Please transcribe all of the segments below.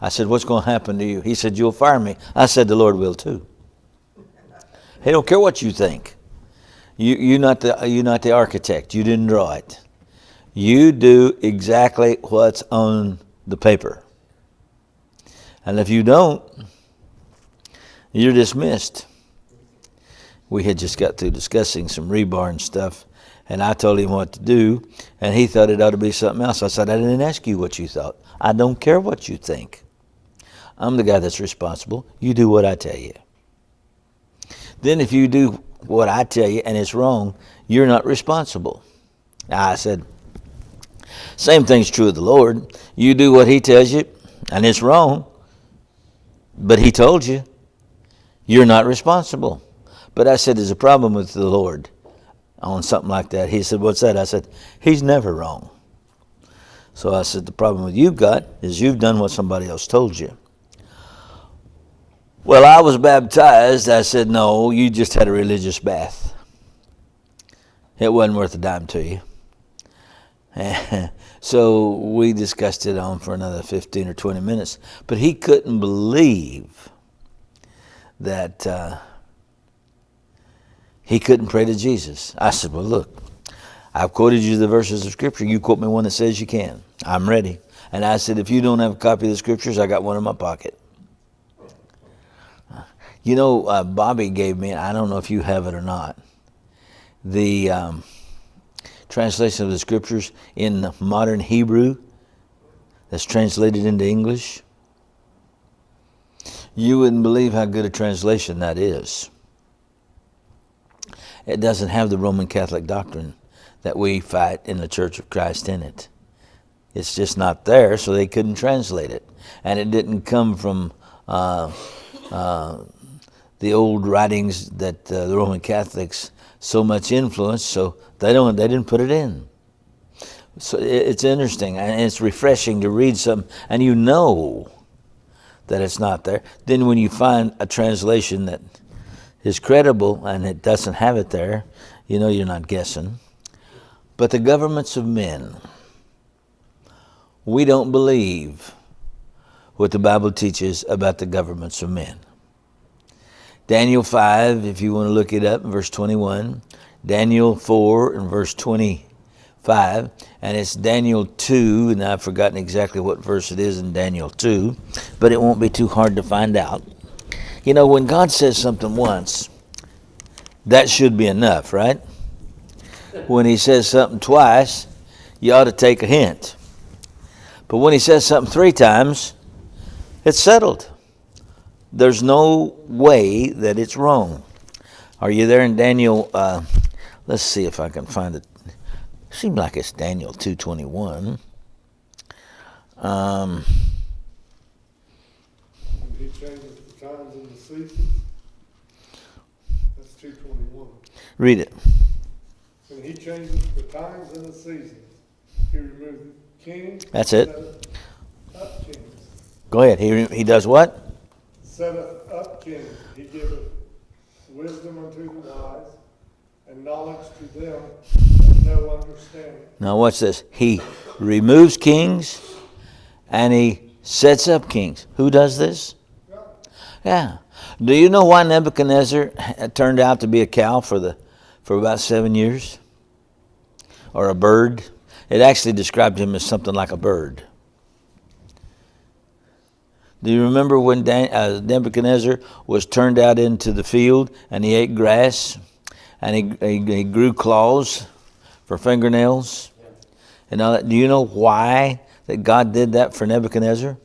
I said, what's going to happen to you? He said, you'll fire me. I said, the Lord will too. He don't care what you think. You're not the architect. You didn't draw it. You do exactly what's on the paper. And if you don't, you're dismissed. We had just got through discussing some rebar and stuff, and I told him what to do, and he thought it ought to be something else. I said, I didn't ask you what you thought. I don't care what you think. I'm the guy that's responsible. You do what I tell you. Then if you do what I tell you and it's wrong, you're not responsible. I said, same thing's true of the Lord. You do what he tells you and it's wrong, but he told you, you're not responsible. But I said, there's a problem with the Lord on something like that. He said, what's that? I said, he's never wrong. So I said, the problem with you've got is you've done what somebody else told you. Well, I was baptized. I said, no, you just had a religious bath. It wasn't worth a dime to you. So we discussed it on for another 15 or 20 minutes. But he couldn't believe that he couldn't pray to Jesus. I said, well, look, I've quoted you the verses of Scripture. You quote me one that says you can. I'm ready. And I said, if you don't have a copy of the Scriptures, I got one in my pocket. You know, Bobby gave me, I don't know if you have it or not, the translation of the Scriptures in modern Hebrew that's translated into English. You wouldn't believe how good a translation that is. It doesn't have the Roman Catholic doctrine that we fight in the Church of Christ in it. It's just not there, so they couldn't translate it. And it didn't come from the old writings that the Roman Catholics so much influence, so they didn't put it in. So it's interesting, and it's refreshing to read something, and you know that it's not there. Then when you find a translation that is credible and it doesn't have it there, you know you're not guessing. But the governments of men, we don't believe what the Bible teaches about the governments of men. Daniel 5, if you want to look it up, in verse 21. Daniel 4 in verse 25. And it's Daniel 2, and I've forgotten exactly what verse it is in Daniel 2, but it won't be too hard to find out. You know, when God says something once, that should be enough, right? When he says something twice, you ought to take a hint. But when he says something 3 times, it's settled. There's no way that it's wrong. Are you there in Daniel? Let's see if I can find it. Seems like it's Daniel 2:21. He changes the times and the seasons. That's 2:21. Read it. And he changes the times and the seasons. He removes kings. That's it. Up kings. Go ahead. He does what? Setteth up kings. He giveth wisdom unto the wise, and knowledge to them that know understanding. Now watch this. He removes kings and he sets up kings. Who does this? God. Yeah. Do you know why Nebuchadnezzar turned out to be a cow for about 7 years? Or a bird? It actually described him as something like a bird. Do you remember when Nebuchadnezzar was turned out into the field and he ate grass and he grew claws for fingernails? And all that? Do you know why that God did that for Nebuchadnezzar?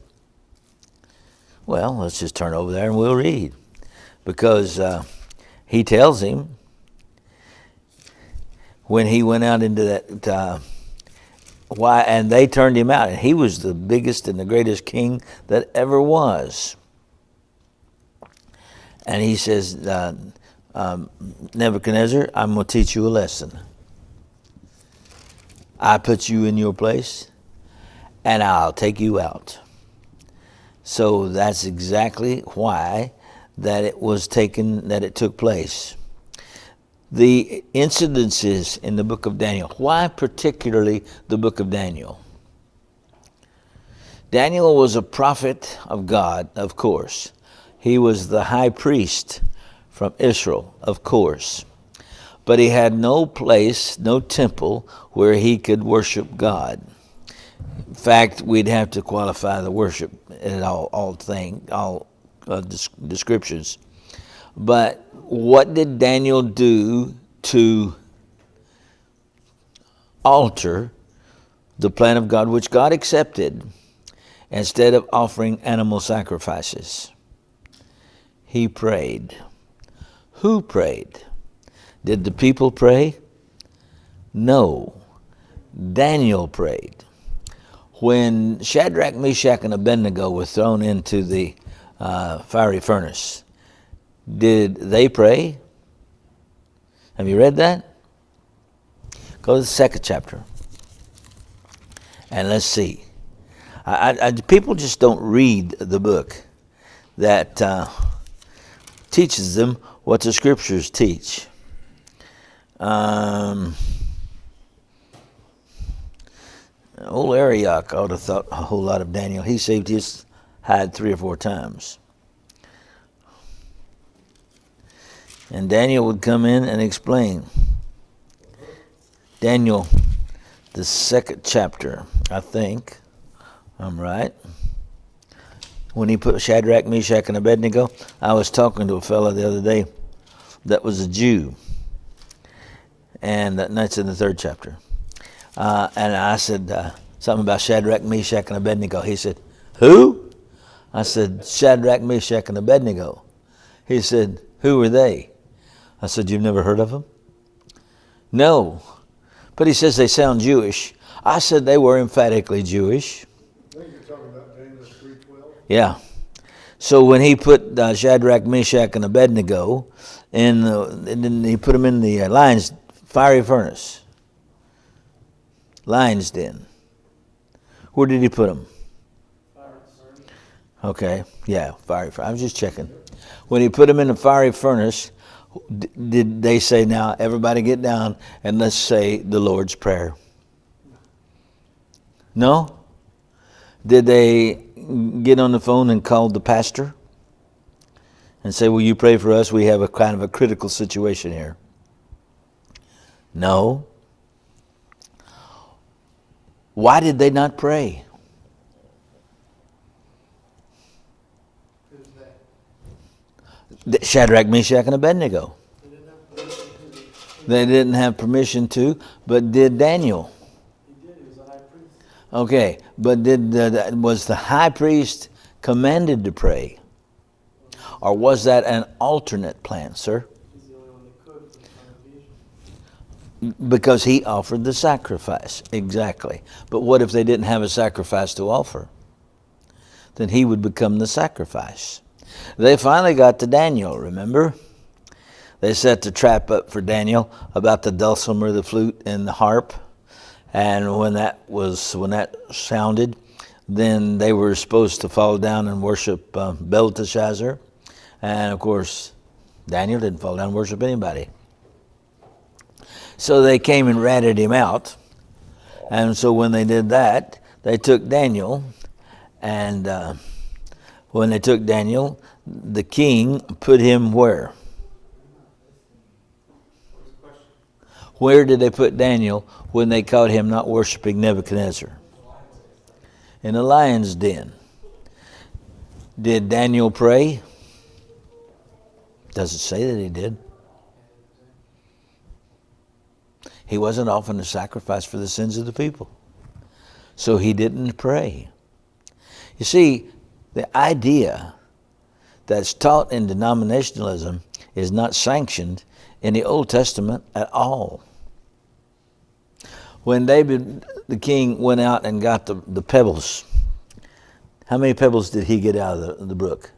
Well, let's just turn over there and we'll read. Because he tells him when he went out into that why, and they turned him out, and he was the biggest and the greatest king that ever was. And he says, Nebuchadnezzar, I'm going to teach you a lesson. I put you in your place, and I'll take you out. So that's exactly why that it took place. The incidences in the book of Daniel. Why particularly the book of Daniel? Daniel was a prophet of God, of course. He was the high priest from Israel, of course. But he had no place, no temple where he could worship God. In fact, we'd have to qualify the worship in all descriptions. But what did Daniel do to alter the plan of God, which God accepted, instead of offering animal sacrifices? He prayed. Who prayed? Did the people pray? No. Daniel prayed. When Shadrach, Meshach, and Abednego were thrown into the fiery furnace, did they pray? Have you read that? Go to the second chapter. And let's see. People just don't read the book that teaches them what the scriptures teach. Old Arioch ought to have thought a whole lot of Daniel. He saved his hide 3 or 4 times. And Daniel would come in and explain. Daniel, the second chapter, I think. I'm right. When he put Shadrach, Meshach, and Abednego, I was talking to a fellow the other day that was a Jew. And that's in the 3rd chapter. And I said something about Shadrach, Meshach, and Abednego. He said, who? I said, Shadrach, Meshach, and Abednego. He said, who were they? I said, you've never heard of them? No. But he says they sound Jewish. I said they were emphatically Jewish. I think you're talking about Daniel 3:12. Yeah. So when he put Shadrach, Meshach, and Abednego and then he put them in the lion's fiery furnace. Lion's den. Where did he put them? Okay, yeah, fiery furnace. I was just checking. When he put them in the fiery furnace, did they say, now everybody get down and let's say the Lord's Prayer? No? Did they get on the phone and call the pastor and say, will you pray for us? We have a kind of a critical situation here. No. Why did they not pray? Shadrach, Meshach, and Abednego. They didn't have permission to, but did Daniel? He did. He was a high priest. Okay, but was the high priest commanded to pray? Or was that an alternate plan, sir? He's the only one that could for the congregation. Because he offered the sacrifice. Exactly. But what if they didn't have a sacrifice to offer? Then he would become the sacrifice. They finally got to Daniel, remember? They set the trap up for Daniel about the dulcimer, the flute, and the harp. And when that sounded, then they were supposed to fall down and worship Belteshazzar. And of course, Daniel didn't fall down and worship anybody. So they came and ratted him out. And so when they did that, they took Daniel. And when they took Daniel, the king put him where? Where did they put Daniel when they caught him not worshiping Nebuchadnezzar? In the lion's den. Did Daniel pray? Doesn't say that he did. He wasn't offering a sacrifice for the sins of the people. So he didn't pray. You see, the idea that's taught in denominationalism is not sanctioned in the Old Testament at all. When David, the king, went out and got the pebbles, how many pebbles did he get out of the brook?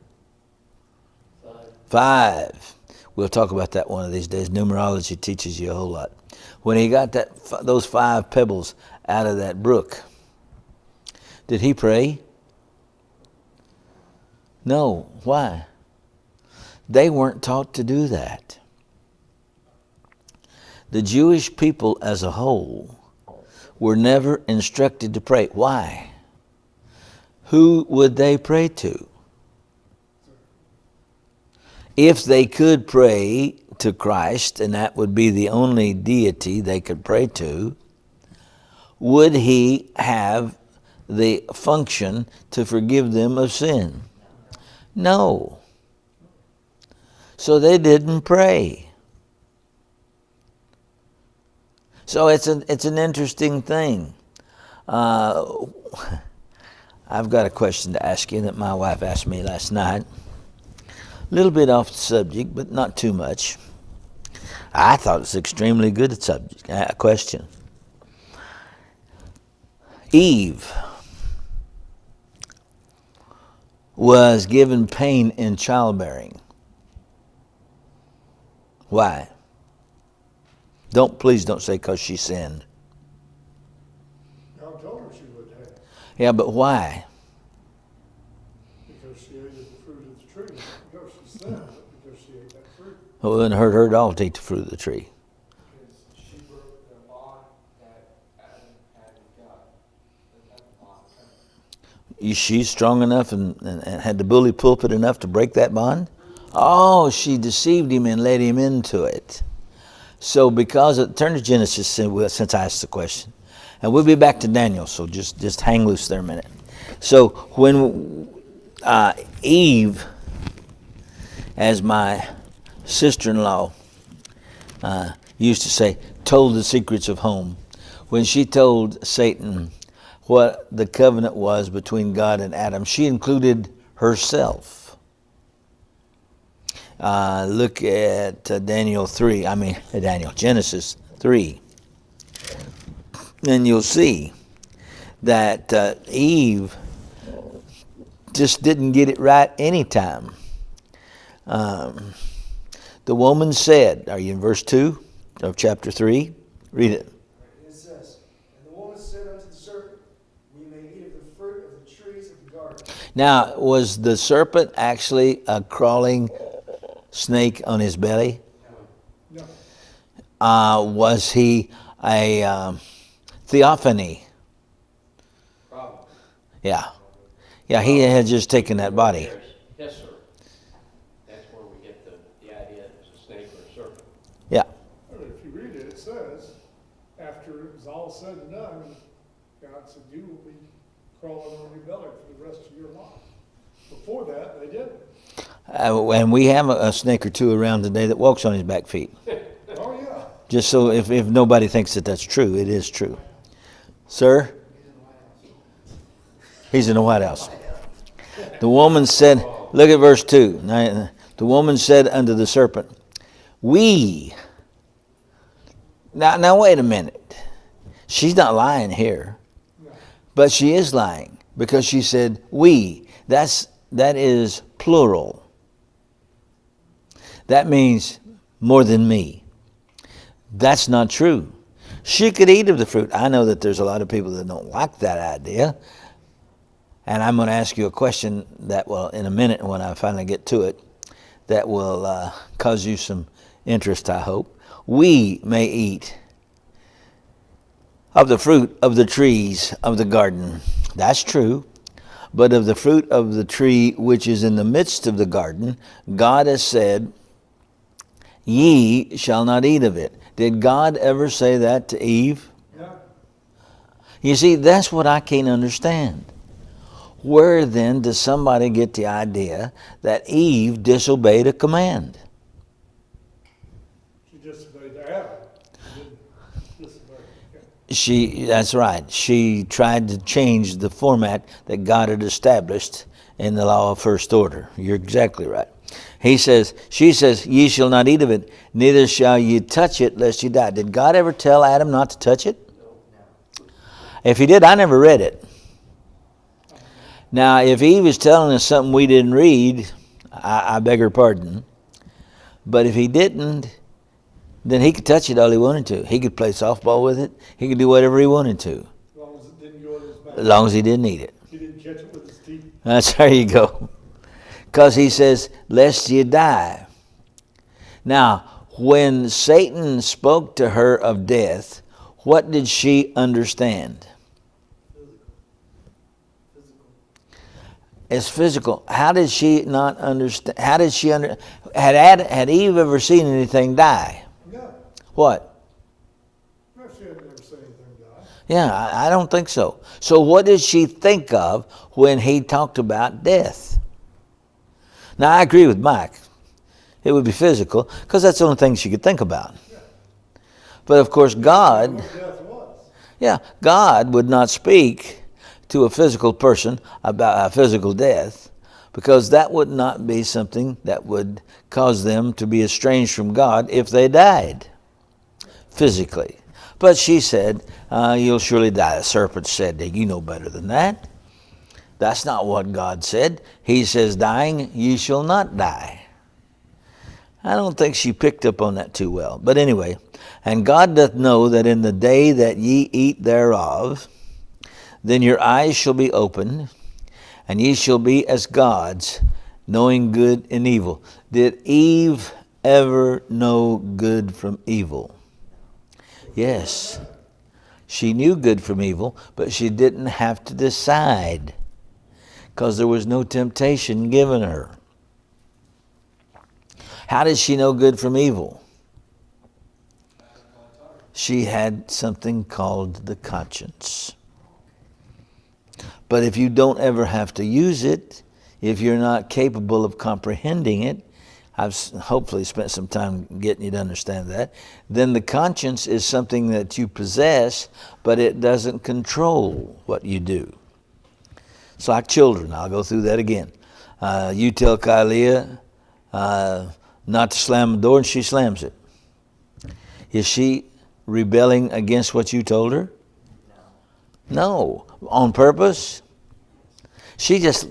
5. We'll talk about that one of these days. Numerology teaches you a whole lot. When he got those 5 pebbles out of that brook, did he pray? No. Why? They weren't taught to do that. The Jewish people as a whole were never instructed to pray. Why? who would they pray to? If they could pray to Christ, and that would be the only deity they could pray to, would he have the function to forgive them of sin? No. So they didn't pray. So it's an interesting thing. I've got a question to ask you that my wife asked me last night. A little bit off the subject, but not too much. I thought it's extremely good subject. Question. Eve was given pain in childbearing. Why? Please don't say because she sinned. God told her she would have. Yeah, but why? Because she ate the fruit of the tree. Not because she sinned, but because she ate that fruit. Well, it wouldn't hurt her at all to eat the fruit of the tree. Because she broke the bond that Adam had with God. That bond. She's strong enough and had the bully pulpit enough to break that bond? Oh, she deceived him and led him into it. So turn to Genesis since I asked the question. And we'll be back to Daniel, so just hang loose there a minute. So when Eve, as my sister-in-law used to say, told the secrets of home, when she told Satan what the covenant was between God and Adam, she included herself. Look at Genesis 3. And you'll see that Eve just didn't get it right anytime. The woman said, are you in verse 2 of chapter 3? Read it. It says, and the woman said unto the serpent, we may eat of the fruit of the trees of the garden. Now, was the serpent actually a crawling snake on his belly? No. Was he a theophany? Probably. Yeah. Yeah, he had just taken that body. Yes, sir. That's where we get the idea that it's a snake or a serpent. Yeah. But if you read it, it says, after it was all said and done, God said, you will be crawling on your belly for the rest of your life. Before that, they didn't. And we have a snake or two around today that walks on his back feet. Oh, yeah. Just so if nobody thinks that that's true, it is true. Sir? He's in the White House. The woman said, look at verse 2. The woman said unto the serpent, Now wait a minute. She's not lying here. But she is lying because she said we. That is plural. That means more than me. That's not true. She could eat of the fruit. I know that there's a lot of people that don't like that idea. And I'm going to ask you a question that will, in a minute when I finally get to it, that will cause you some interest, I hope. We may eat of the fruit of the trees of the garden. That's true. But of the fruit of the tree which is in the midst of the garden, God has said, ye shall not eat of it. Did God ever say that to Eve? No. You see, that's what I can't understand. Where then does somebody get the idea that Eve disobeyed a command? She disobeyed Adam. She didn't disobey him. That's right. She tried to change the format that God had established in the law of first order. You're exactly right. She says, ye shall not eat of it, neither shall ye touch it, lest ye die. Did God ever tell Adam not to touch it? If he did, I never read it. Now, if Eve is telling us something we didn't read, I beg her pardon. But if he didn't, then he could touch it all he wanted to. He could play softball with it. He could do whatever he wanted to. As long as it didn't go in his mouth. As long as he didn't eat it. He didn't catch it with his teeth. There you go. Because he says, lest you die. Now, when Satan spoke to her of death, what did she understand? It's physical. How did she not understand? How did she had Eve ever seen anything die? No, What? no, she had never seen anything die. Yeah, I don't think so. So what did she think of when he talked about death? Now, I agree with Mike. It would be physical because that's the only thing she could think about. Yeah. But of course, God, What death was. yeah, God would not speak to a physical person about a physical death because that would not be something that would cause them to be estranged from God if they died physically. But she said, you'll surely die. The serpent said, you know better than that. That's not what God said. He says, dying, ye shall not die. I don't think she picked up on that too well. But anyway, and God doth know that in the day that ye eat thereof, then your eyes shall be opened, and ye shall be as gods, knowing good and evil. Did Eve ever know good from evil? Yes. She knew good from evil, but she didn't have to decide because there was no temptation given her. How did she know good from evil? She had something called the conscience. But if you don't ever have to use it, if you're not capable of comprehending it, I've hopefully spent some time getting you to understand that, then the conscience is something that you possess, but it doesn't control what you do. It's like children. I'll go through that again. You tell Kylia not to slam the door, and she slams it. Is she rebelling against what you told her? No. On purpose? She just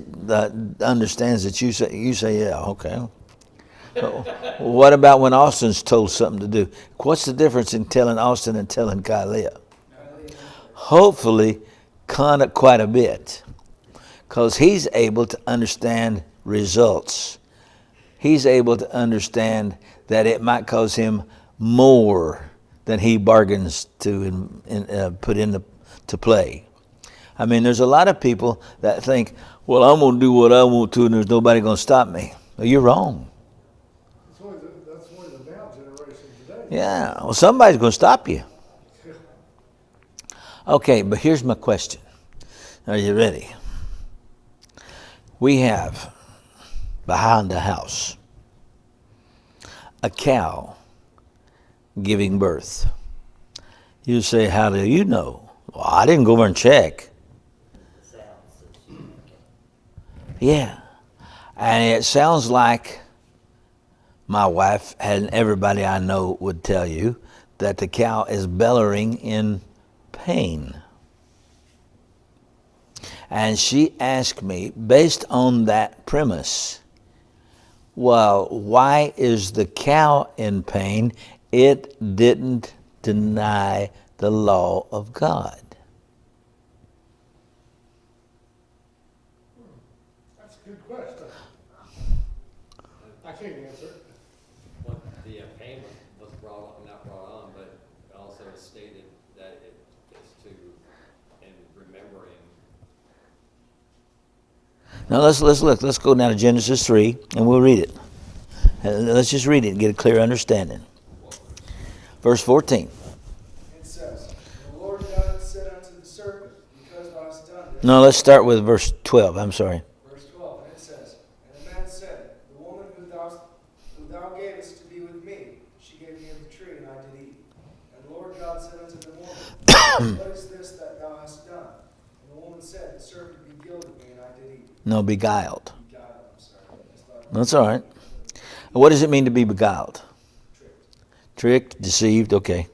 understands that you say, yeah, okay. What about when Austin's told something to do? What's the difference in telling Austin and telling Kylia? Hopefully, quite a bit. Because he's able to understand results. He's able to understand that it might cause him more than he bargains to put into play. I mean, there's a lot of people that think, well, I'm going to do what I want to and there's nobody going to stop me. Well, you're wrong. That's one of the now generation today. Yeah, well, somebody's going to stop you. Okay, but here's my question. Are you ready? We have behind the house a cow giving birth. You say, how do you know? Well, I didn't go over and check. Yeah. And it sounds like my wife and everybody I know would tell you that the cow is bellowing in pain. And she asked me, based on that premise, well, why is the cow in pain? It didn't deny the law of God. That's a good question. I can't answer it. What the pain was brought up, not brought on, but also stated that it is to, in remembering. Now let's look. Let's go down to Genesis 3 and we'll read it. Let's just read it and get a clear understanding. Verse 14. It says, the Lord God said unto the serpent, because thou hast done this. No, let's start with verse 12. I'm sorry. Verse 12, and it says, and the man said, the woman who thou gavest to be with me, she gave me of the tree, and I did eat. And the Lord God said unto the woman, what is this that thou hast done? And the woman said, the serpent beguiled me, and I did eat. No, beguiled. Beguiled, I'm sorry. That's all right. What does it mean to be beguiled? Tricked, deceived, okay.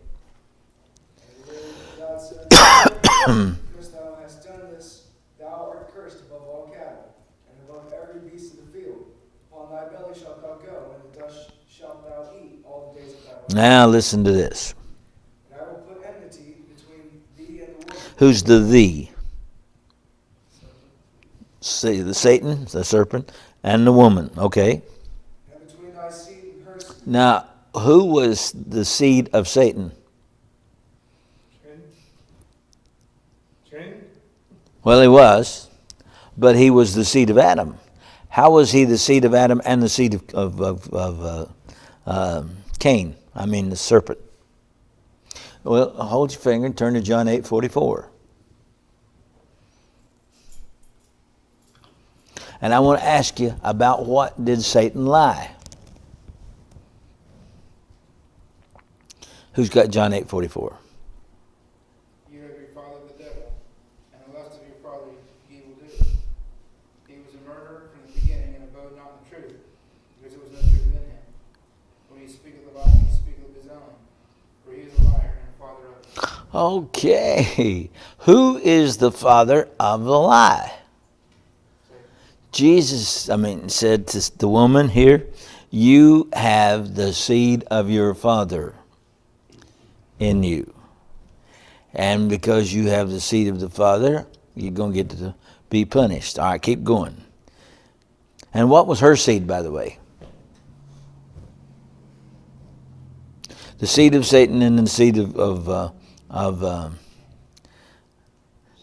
And the Lord God said unto the serpent, because thou hast done this, thou art cursed above all cattle, and above every beast of the field. Upon thy belly shalt thou go, and the dust shalt thou eat all the days of thy life. Now listen to this. And I will put enmity between thee and the woman. Who's the thee? See, the Satan, the serpent, and the woman, okay. And between thy seed and her seed. Now, who was the seed of Satan? Cain? Well, he was. but he was the seed of Adam. How was he the seed of Adam and the seed of Cain? I mean the serpent. Well, hold your finger and turn to John 8:44. And I want to ask you about what did Satan lie? Who's got John 8:44? You have your father the devil, and the lust of your father ye will do. He was a murderer from the beginning, and abode not in the truth, because there was no truth in him. When he speaketh a lie, he speaketh of his own, for he is a liar and a father of it. Okay. Who is the father of the lie? Jesus, said to the woman here, you have the seed of your father in you. And because you have the seed of the father, you're going to get to be punished. All right, keep going. And what was her seed, by the way? The seed of Satan and the seed of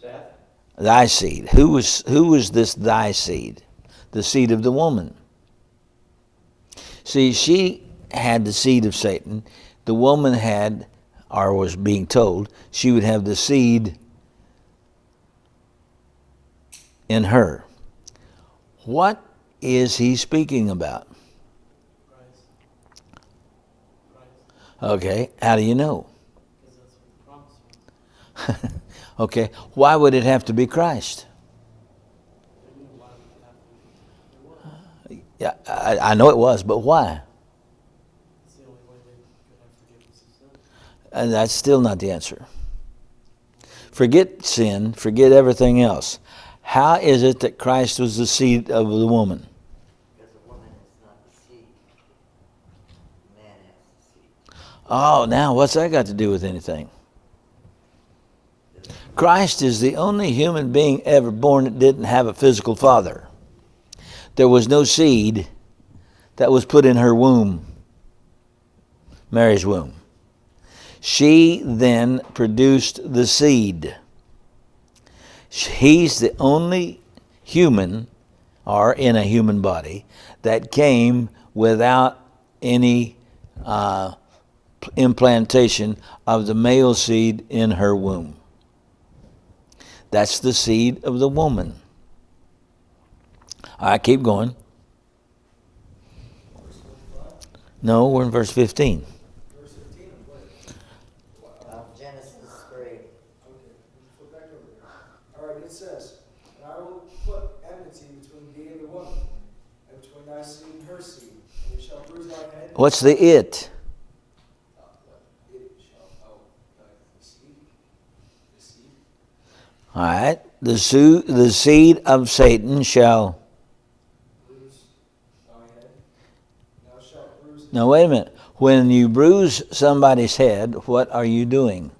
Seth? thy seed. Who was this thy seed? The seed of the woman. See, she had the seed of Satan. The woman had, or was being told, she would have the seed in her. What is he speaking about? Okay, how do you know? Because that's what the promise was. Okay, why would it have to be Christ? They knew why would it have to be. It was. Yeah, I know it was, but why? It's the only way they could have forgiveness of sin. And that's still not the answer. Forget sin, forget everything else. How is it that Christ was the seed of the woman? Because a woman is not the seed. Man has the seed. Oh, now what's that got to do with anything? Christ is the only human being ever born that didn't have a physical father. There was no seed that was put in her womb, Mary's womb. She then produced the seed. He's the only human, or in a human body, that came without any implantation of the male seed in her womb. That's the seed of the woman. All right, keep going. No, we're in verse 15. Verse 15 of what? Genesis 3. Okay, flip back over there. All right, it says, and I will put enmity between thee and the woman, and between thy seed and her seed, and it shall bruise thy head. What's the it? It shall, the seed. The seed. All right. The seed of Satan shall... Bruise thy head. Thou shalt bruise. Now, wait a minute. When you bruise somebody's head, what are you doing?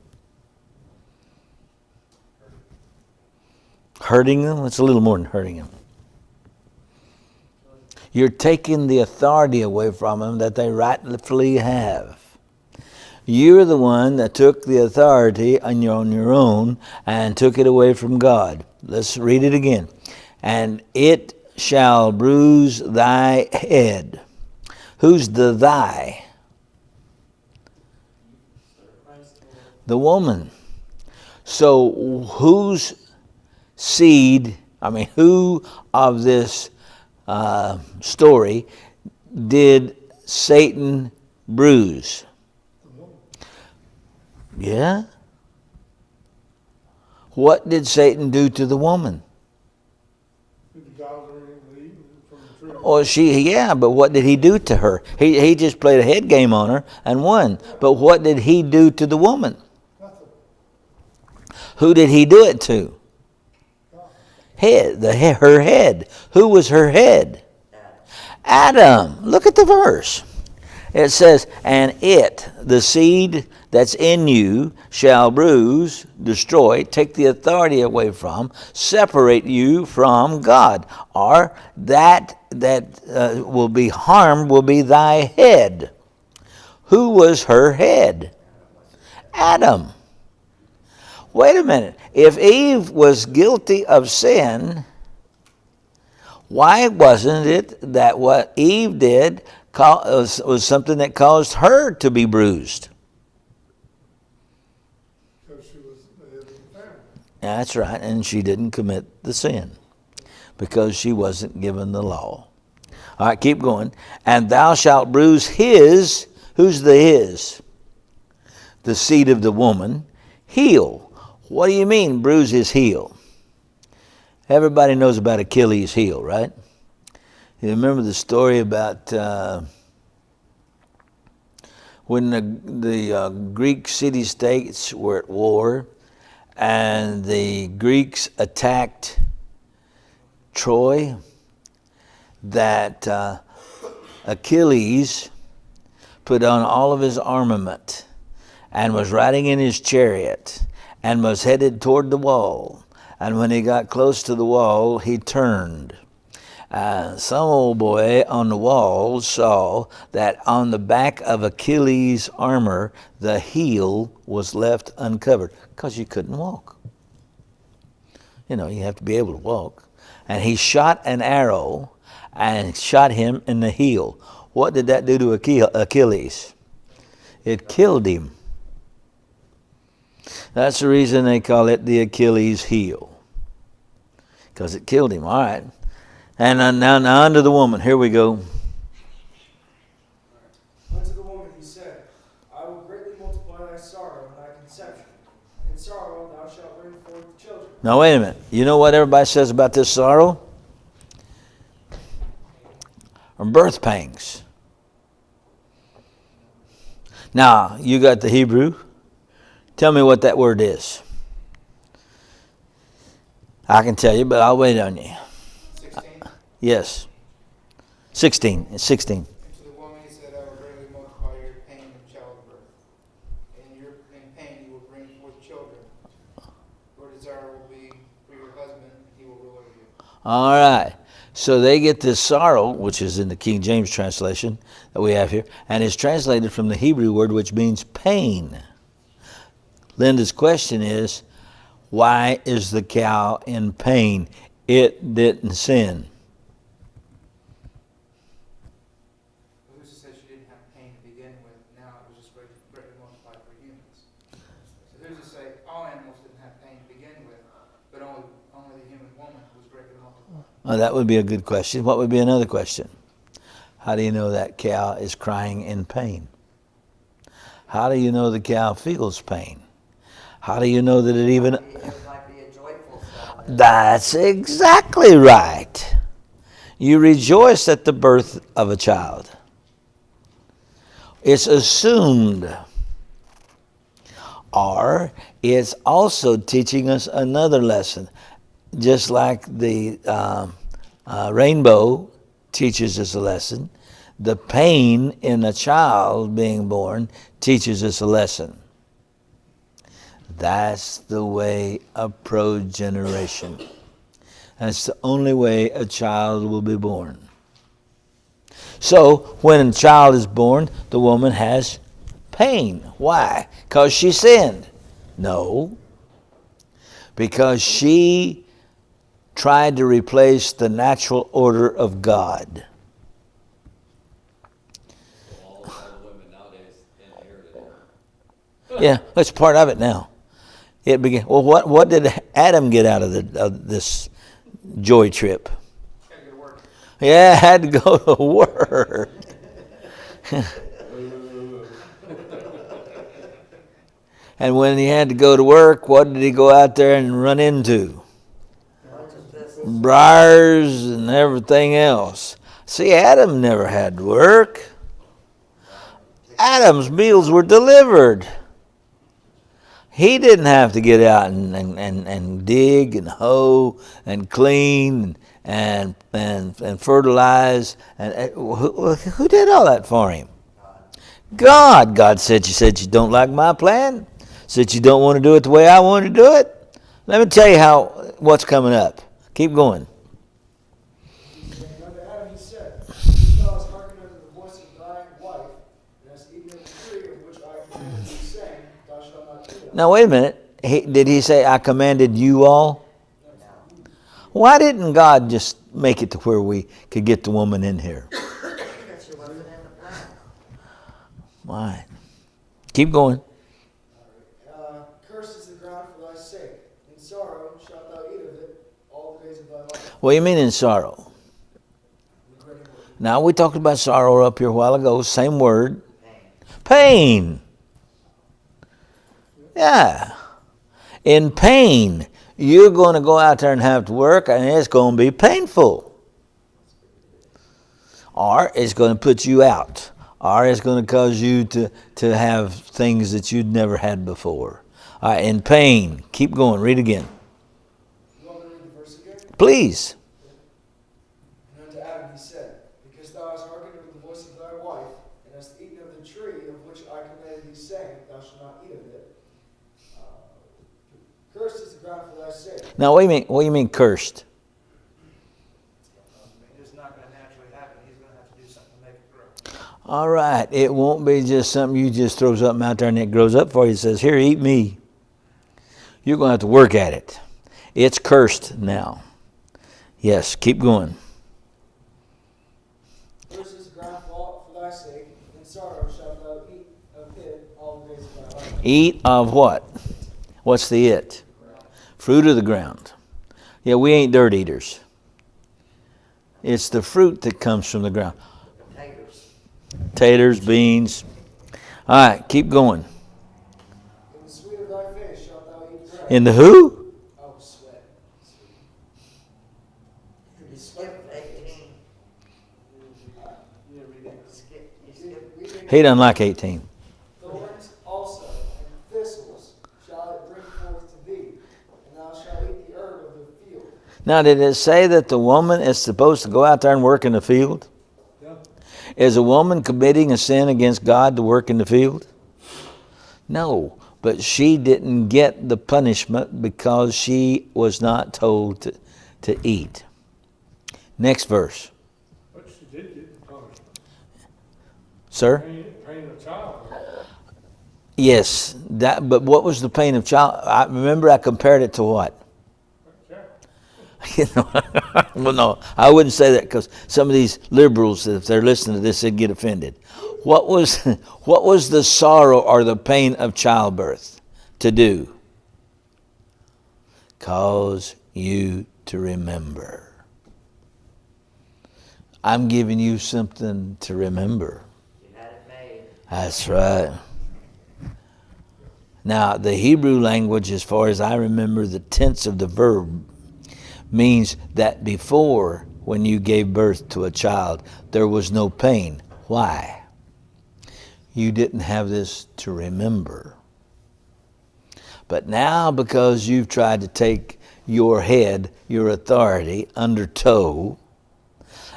Hurting them? It's a little more than hurting them. You're taking the authority away from them that they rightfully have. You're the one that took the authority on your own and took it away from God. Let's read it again. And it shall bruise thy head. Who's the thy? The woman. So whose seed, who of this story did Satan bruise? Yeah? What did Satan do to the woman? Did the guile her into eating from the tree? Oh, but what did he do to her? He just played a head game on her and won. But what did he do to the woman? Nothing. Who did he do it to? God. Her head. Who was her head? Adam. Look at the verse. It says, and it, the seed that's in you, shall bruise, destroy, take the authority away from, separate you from God. Or that will be harmed will be thy head. Who was her head? Adam. Wait a minute. If Eve was guilty of sin, Why wasn't it that what Eve did was something that caused her to be bruised? Because she was the head of the family. That's right, and she didn't commit the sin because she wasn't given the law. All right, keep going. And thou shalt bruise his, who's the his? The seed of the woman, heel. What do you mean, bruise his heel? Everybody knows about Achilles' heel, right? You remember the story about when the Greek city-states were at war and the Greeks attacked Troy, that Achilles put on all of his armament and was riding in his chariot and was headed toward the wall. And when he got close to the wall, he turned. Some old boy on the wall saw that on the back of Achilles' armor, the heel was left uncovered because you couldn't walk. You know, you have to be able to walk. And he shot an arrow and shot him in the heel. What did that do to Achilles? It killed him. That's the reason they call it the Achilles heel, because it killed him. All right. And now unto the woman. Here we go. Unto the woman he said, I will greatly multiply thy sorrow and thy conception. In sorrow thou shalt bring forth children. Now wait a minute. You know what everybody says about this sorrow? Or birth pangs. Now, you got the Hebrew. Tell me what that word is. I can tell you, but I'll wait on you. 16. Yes. 16. It's 16. And to the woman he said, I will greatly multiply your pain in childbirth. In pain you will bring forth children. Your desire will be for your husband, and he will rule over you. All right. So they get this sorrow, which is in the King James translation that we have here, and it's translated from the Hebrew word which means pain. Linda's question is, why is the cow in pain? It didn't sin. Who's to say she didn't have pain to begin with? Now it was just greatly multiplied for humans. So who's to say all animals didn't have pain to begin with, but only the human woman was greatly multiplied? Well, that would be a good question. What would be another question? How do you know that cow is crying in pain? How do you know the cow feels pain? How do you know that it even... It might be a joyful sound. That's exactly right. You rejoice at the birth of a child. It's assumed. Or it's also teaching us another lesson. Just like the rainbow teaches us a lesson, the pain in a child being born teaches us a lesson. That's the way of progeneration. That's the only way a child will be born. So, when a child is born, the woman has pain. Why? Because she sinned? No. Because she tried to replace the natural order of God. All the women nowadays inherited it. Yeah, that's part of it now. It began. Well, what did Adam get out of this joy trip? Gotta go to work. Yeah, had to go to work. And when he had to go to work, what did he go out there and run into? Briars and everything else. See, Adam never had to work. Adam's meals were delivered. He didn't have to get out and dig and hoe and clean and fertilize. And who did all that for him? God. God said, you don't like my plan? Said you don't want to do it the way I want to do it? Let me tell you what's coming up. Keep going. And unto Adam he said, If thou hast hearkened unto the voice of thy wife, and hast eaten of the tree of which I commanded thee, saying, Thou shalt not do that. Now, wait a minute. Did he say, I commanded you all? Why didn't God just make it to where we could get the woman in here? Because she wasn't in the plan. Why? Keep going. Cursed is the ground for thy sake. In sorrow shalt thou eat of it all the days of thy life. What do you mean in sorrow? Now, we talked about sorrow up here a while ago. Same word. Pain. Yeah. In pain, you're going to go out there and have to work, and it's going to be painful. Or it's going to put you out. Or it's going to cause you to have things that you'd never had before. All right, in pain. Keep going. Read again. You want me to read the verse again? Please. And unto Adam he said, because thou hast hearkened unto the voice of thy wife, and hast eaten of the tree of which I commanded thee, saying, thou shalt not eat of it. Cursed is the ground for thy sake. Now, what do you mean cursed? It's not going to naturally happen. He's going to have to do something to make it grow. All right. It won't be just something you just throw something out there and it grows up for you and says, here, eat me. You're going to have to work at it. It's cursed now. Yes, keep going. Cursed is the ground for thy sake. In sorrow shalt thou eat of it all the days of thy life. Eat of what? What's the it? Fruit of the ground. Yeah, we ain't dirt eaters. It's the fruit that comes from the ground. Taters. Taters, beans. All right, keep going. In the sweet of thy face shalt thou eat bread. In the who? Oh, sweat. You skipped 18. You didn't read it. You skipped. He doesn't like 18. Thorns also and thistles shall it bring forth to thee, and thou shalt eat the herb of the field. Now, did it say that the woman is supposed to go out there and work in the field? Yeah. Is a woman committing a sin against God to work in the field? No, but she didn't get the punishment because she was not told to eat. Next verse. But she did get the punishment. Sir? Pain of child. Yes, but what was the pain of child? I remember I compared it to what? Yeah. Well, no, I wouldn't say that because some of these liberals, if they're listening to this, they'd get offended. What was the sorrow or the pain of childbirth to do? Cause you to remember. I'm giving you something to remember. You had it made. That's right. Now, the Hebrew language, as far as I remember, the tense of the verb means that before, when you gave birth to a child, there was no pain. Why? You didn't have this to remember. But now, because you've tried to take your head, your authority, under tow,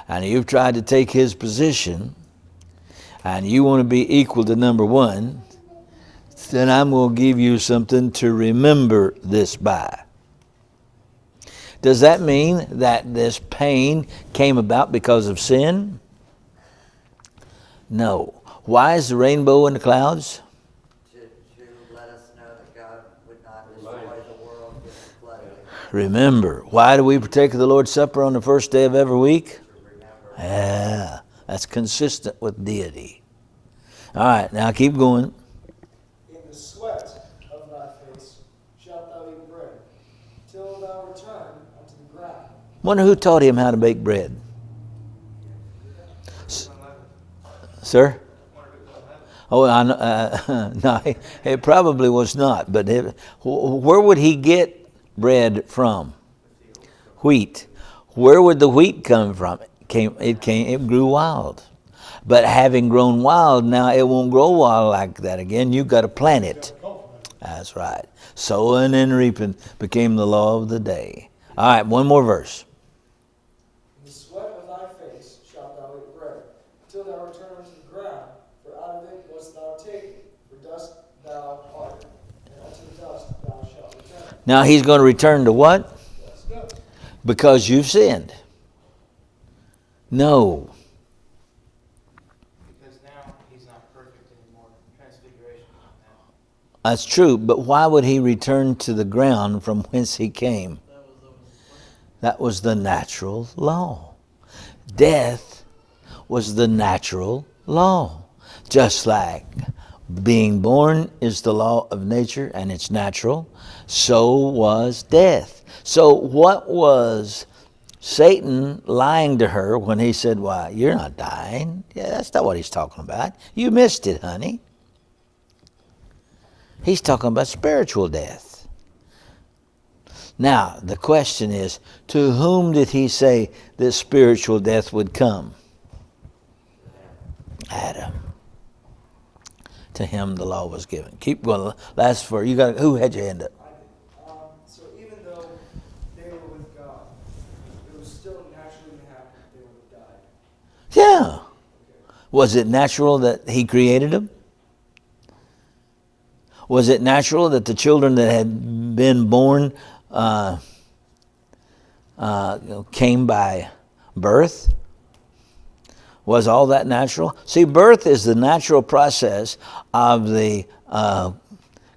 and you've tried to take his position, and you want to be equal to number one, then I'm going to give you something to remember this by. Does that mean that this pain came about because of sin? No. Why is the rainbow in the clouds? To let us know that God would not destroy the world with the flood. Remember. Why do we partake of the Lord's Supper on the first day of every week? To remember. Yeah, that's consistent with deity. All right, now keep going. In the sweat of thy face shalt thou eat bread, till thou return unto the ground. Wonder who taught him how to bake bread? Sir? Oh, no, it probably was not. But where would he get bread from? Wheat. Where would the wheat come from? It grew wild. But having grown wild, now it won't grow wild like that again. You've got to plant it. That's right. Sowing and reaping became the law of the day. All right, one more verse. In the sweat of thy face shalt thou eat bread, till thou return unto the ground, for out of it wast thou taken, for dust thou art, and unto the dust thou shalt return. Now he's going to return to what? That's dust. Because you've sinned. No. Because now he's not perfect anymore. Transfiguration now. That's true, but why would he return to the ground from whence he came? That was the natural law. Death was the natural law. Just like being born is the law of nature and it's natural, so was death. So what was Satan lying to her when he said, "Why, you're not dying"? Yeah, that's not what he's talking about. You missed it, honey. He's talking about spiritual death. Now, the question is, to whom did he say this spiritual death would come? Adam. To him the law was given. Keep going. Last for you got. Who had your hand up? So even though they were with God, it was still naturally to happen that they would have died. Yeah. Okay. Was it natural that he created them? Was it natural that the children that had been born came by birth? Was all that natural? See, birth is the natural process of the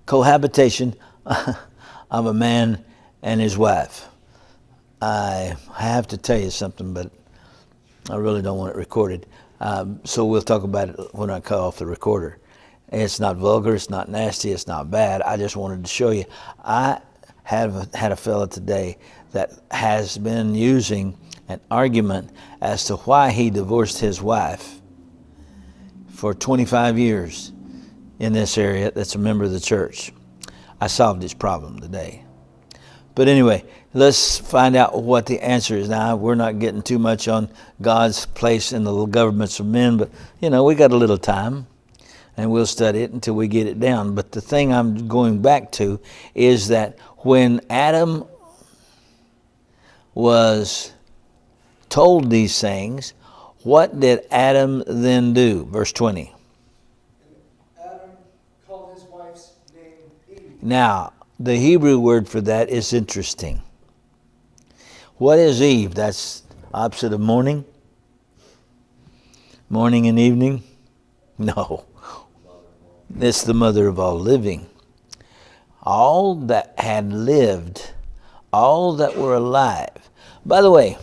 cohabitation of a man and his wife. I have to tell you something, but I really don't want it recorded. So we'll talk about it when I cut off the recorder. It's not vulgar, it's not nasty, it's not bad. I just wanted to show you. I have had a fella today that has been using an argument as to why he divorced his wife for 25 years in this area that's a member of the church. I solved his problem today. But anyway, let's find out what the answer is. Now, we're not getting too much on God's place in the governments of men, but, we got a little time, and we'll study it until we get it down. But the thing I'm going back to is that when Adam was told these things, what did Adam then do? Verse 20. And Adam called his wife's name Eve. Now, the Hebrew word for that is interesting. What is Eve? That's opposite of morning? Morning and evening? No. It's the mother of all living. All that had lived, all that were alive. By the way,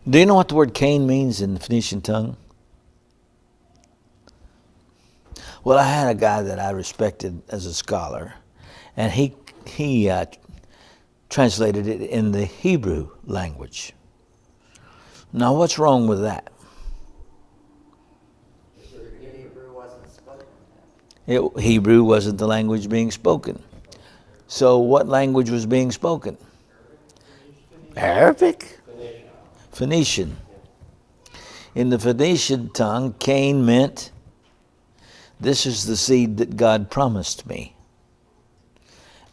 do you know what the word Cain means in the Phoenician tongue? Well, I had a guy that I respected as a scholar, and he translated it in the Hebrew language. Now, what's wrong with that? Hebrew wasn't spoken. Hebrew wasn't the language being spoken. So what language was being spoken? Arabic? Phoenician. In the Phoenician tongue, Cain meant, this is the seed that God promised me.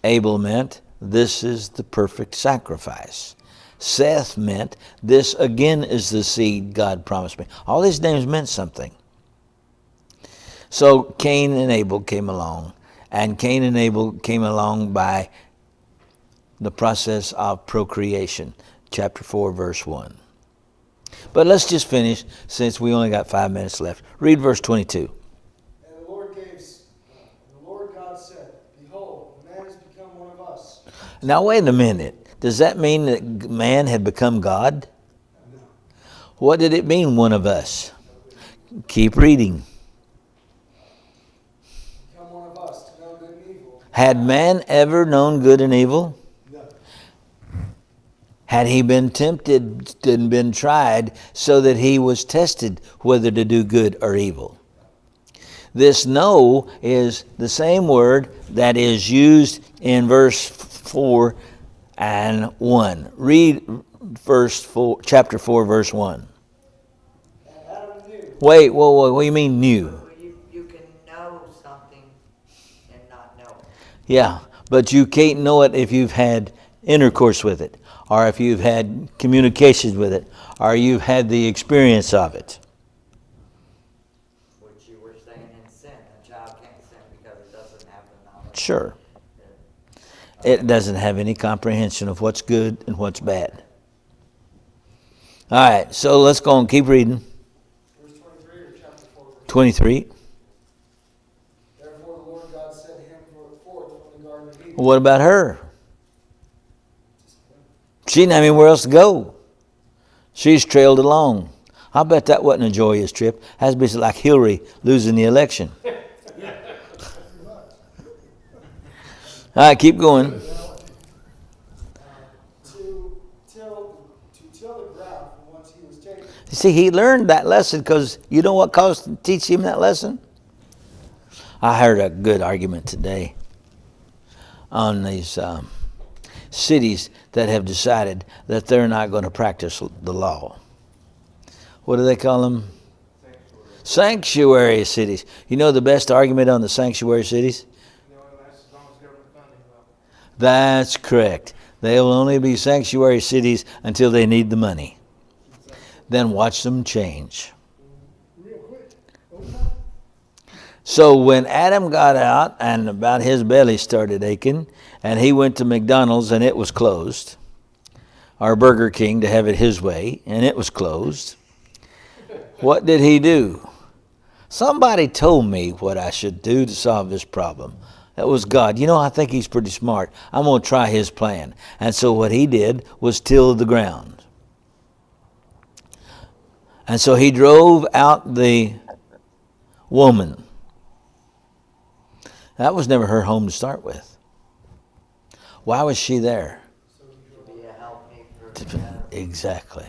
Abel meant, this is the perfect sacrifice. Seth meant, this again is the seed God promised me. All these names meant something. So Cain and Abel came along, and Cain and Abel came along by the process of procreation, chapter 4, verse 1. But let's just finish, since we only got 5 minutes left. Read verse 22. And the Lord God said, Behold, man has become one of us. Now wait a minute. Does that mean that man had become God? No. What did it mean, one of us? Keep reading. Become one of us to know good and evil. Had man ever known good and evil? No. Had he been tempted and been tried so that he was tested whether to do good or evil? This know is the same word that is used in verse 4 and 1. Read chapter 4, verse 1. And Adam knew. Wait, what do you mean knew? You can know something and not know it. Yeah, but you can't know it if you've had intercourse with it, or if you've had communications with it, or you've had the experience of it. Which you were saying in sin. A child can't sin because it doesn't have the knowledge. Sure. It doesn't have any comprehension of what's good and what's bad. All right, so let's go and keep reading. Verse 23 or chapter 4, verse 23. Therefore the Lord God sent him forth from the Garden of Eden. What about her? She didn't have anywhere else to go. She's trailed along. I bet that wasn't a joyous trip. Has to be like Hillary losing the election. All right, keep going. To till the ground from whence he was taken. You see, he learned that lesson because you know what caused to teach him that lesson? I heard a good argument today on these cities that have decided that they're not going to practice the law. What do they call them? Sanctuary cities. You know the best argument on the sanctuary cities? That's correct. They will only be sanctuary cities until they need the money. Then watch them change. Real quick. So when Adam got out and about his belly started aching, and he went to McDonald's and it was closed, or Burger King to have it his way, and it was closed, what did he do? Somebody told me what I should do to solve this problem. That was God. You know, I think he's pretty smart. I'm going to try his plan. And so what he did was till the ground. And so he drove out the woman. That was never her home to start with. Why was she there? To be a helpmate for Adam. Exactly.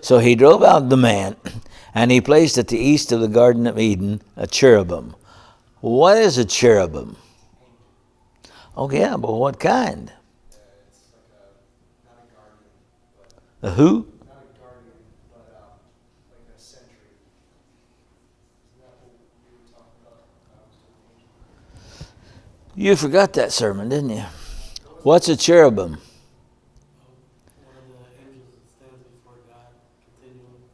So he drove out the man, and he placed at the east of the Garden of Eden a cherubim. What is a cherubim? Oh, yeah, but what kind? It's like not a guardian, A who? not a guardian, but like a sentry. Isn't that what we were talking about? You forgot that sermon, didn't you? What's a cherubim? One of the angels that stands before God continually.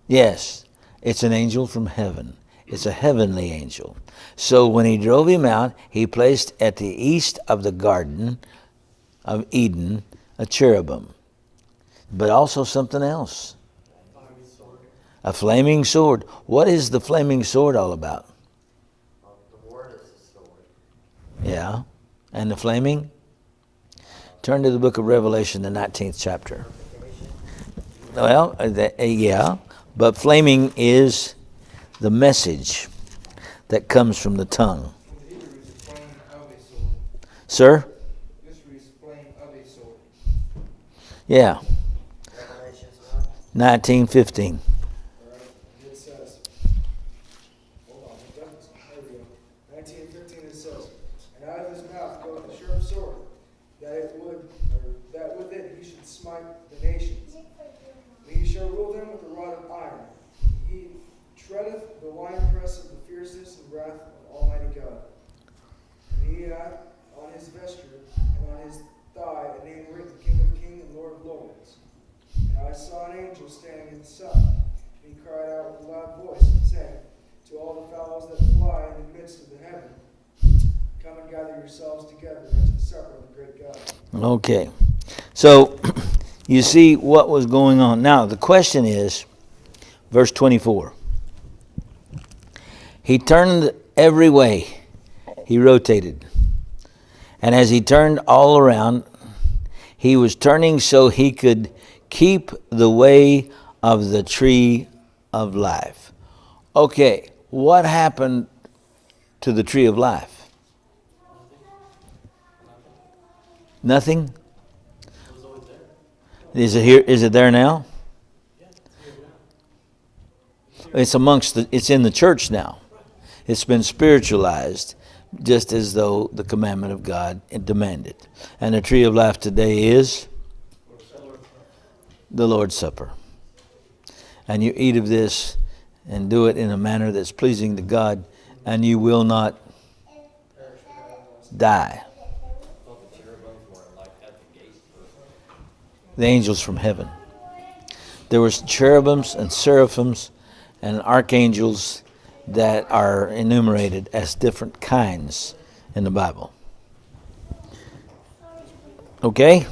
Yes, it's an angel from heaven. It's a heavenly angel. So when he drove him out, he placed at the east of the Garden of Eden a cherubim. But also something else. A flaming sword. What is the flaming sword all about? Well, the word is a sword. Yeah. And the flaming? Turn to the book of Revelation, the 19th chapter. Well, yeah. But flaming is the message that comes from the tongue. In the Hebrew, it's a flame of a sword. Sir? This reads flame of a sword. Yeah. Revelations 1. 19:15. It says, hold on, there we go. 19:15 it says, and out of his mouth goeth a sharp sword, that with it he should smite the nations. And he shall rule them with a rod of iron. He treadeth the winepress of the fierceness and wrath of Almighty God. And he hath on his vesture and on his thigh a name written, King of Kings and Lord of Lords. And I saw an angel standing in the sun, and he cried out with a loud voice, saying, to all the fowls that fly in the midst of the heaven, come and gather yourselves together unto the supper of the great God. Okay. So, you see what was going on. Now, the question is, verse 24. He turned every way. He rotated. And as he turned all around, he was turning so he could keep the way of the tree of life. Okay, what happened to the tree of life? Nothing? It was always there. Is it here? Is it there now? Yeah, it's here now. It's in the church now. It's been spiritualized, just as though the commandment of God demanded. And the tree of life today is the Lord's Supper. And you eat of this and do it in a manner that's pleasing to God, and you will not die. Thought the cherubims were like at the gate for The angels from heaven. There was cherubims and seraphims and archangels that are enumerated as different kinds in the Bible. Okay?